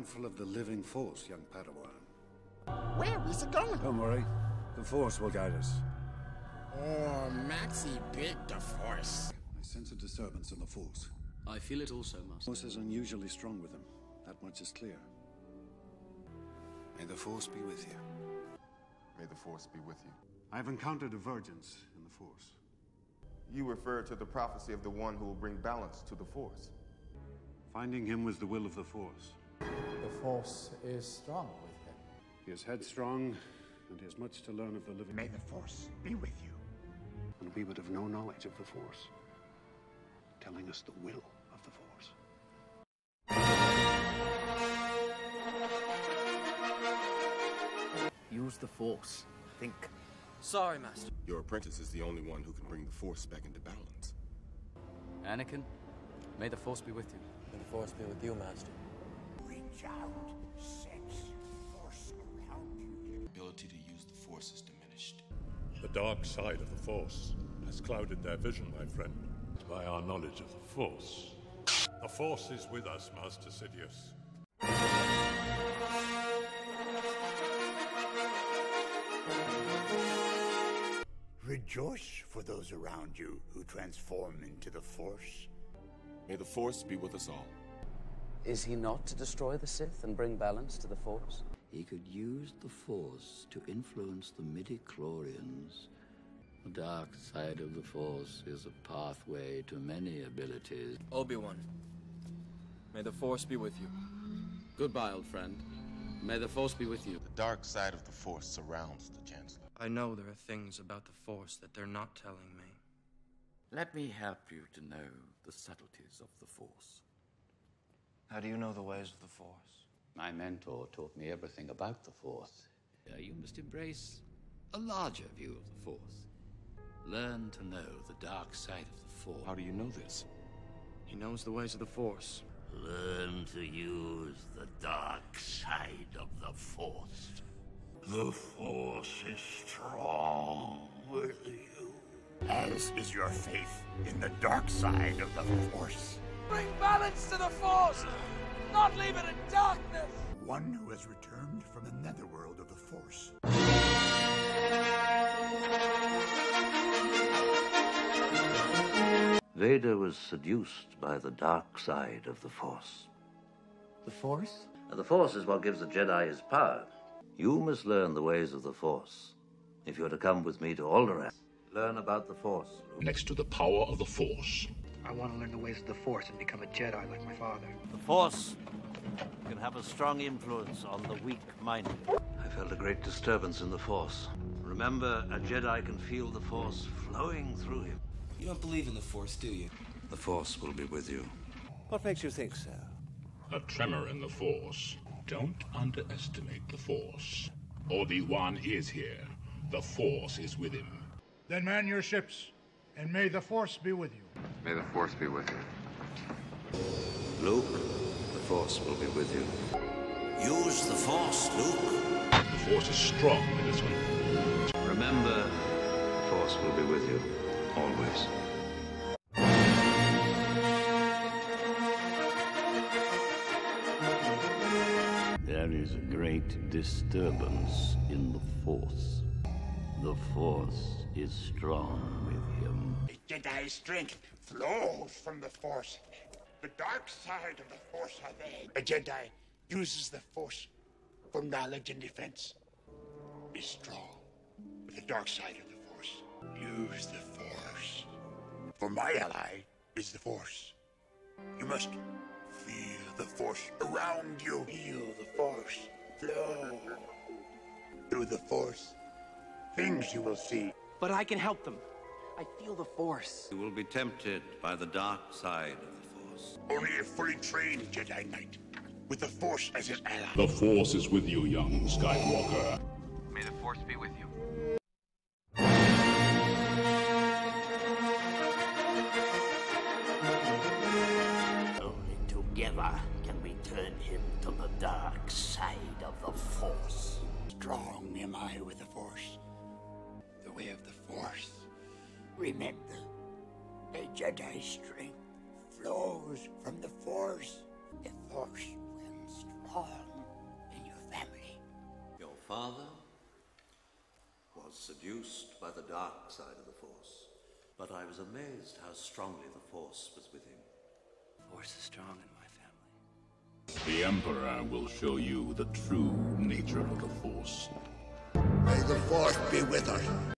mindful of the living Force, young Padawan. Where is it going? Don't worry. The Force will guide us. Oh, Maxie big the Force. I sense a disturbance in the Force. I feel it also, Master. The Force is unusually strong with him. That much is clear. May the Force be with you. May the Force be with you. I've encountered divergence in the Force. You refer to the prophecy of the one who will bring balance to the Force. Finding him was the will of the Force. The Force is strong with him. He is headstrong, and he has much to learn of the living. May the Force be with you. And we would have no knowledge of the Force, telling us the will of the Force. Use the Force. Think. Sorry, Master. Your apprentice is the only one who can bring the Force back into balance. Anakin, may the Force be with you. May the Force be with you, Master. Reach out. Sense Force around you. The ability to use the Force is diminished. The dark side of the Force has clouded their vision, my friend, by our knowledge of the Force. The Force is with us, Master Sidious. Rejoice for those around you who transform into the Force. May the Force be with us all. Is he not to destroy the Sith and bring balance to the Force? He could use the Force to influence the midi-chlorians. The dark side of the Force is a pathway to many abilities. Obi-Wan, may the Force be with you. Goodbye, old friend. May the Force be with you. The dark side of the Force surrounds the Chancellor. I know there are things about the Force that they're not telling me. Let me help you to know the subtleties of the Force. How do you know the ways of the Force? My mentor taught me everything about the Force. You must embrace a larger view of the Force. Learn to know the dark side of the Force. How do you know this? He knows the ways of the Force. Learn to use the dark side of the Force. The Force is strong with you. As is your faith in the dark side of the Force. Bring balance to the Force! Not leave it in darkness! One who has returned from the netherworld of the Force. Vader was seduced by the dark side of the Force. The Force? The Force is what gives the Jedi his power. You must learn the ways of the Force. If you're to come with me to Alderaan, learn about the Force. Next to the power of the Force. I want to learn the ways of the Force and become a Jedi like my father. The Force can have a strong influence on the weak-minded. I felt a great disturbance in the Force. Remember, a Jedi can feel the Force flowing through him. You don't believe in the Force, do you? The Force will be with you. What makes you think so? A tremor in the Force. Don't underestimate the Force. Obi-Wan is here. The Force is with him. Then man your ships, and may the Force be with you. May the Force be with you. Luke, the Force will be with you. Use the Force, Luke. The Force is strong in this one. Remember, the Force will be with you, always. There is a great disturbance in the Force. The Force is strong with him. The Jedi strength flows from the Force. The dark side of the Force are they. A Jedi uses the Force for knowledge and defense. Be strong with the dark side of the Force. Use the Force. For my ally is the Force. You must feel the Force around you. Feel the Force flow. Through the Force, things you will see. But I can help them. I feel the Force. You will be tempted by the dark side of the Force. Only a fully trained Jedi Knight, with the Force as his ally. The Force is with you, young Skywalker. May the Force be with you. Only together can we turn him to the dark side of the Force. Strong am I with the Force. The way of the Force. Remember, a Jedi strength flows from the Force. The Force will strong. home in your family. Your father was seduced by the dark side of the Force, but I was amazed how strongly the Force was with him. The Force is strong in my family. The Emperor will show you the true nature of the Force. May the Force be with us.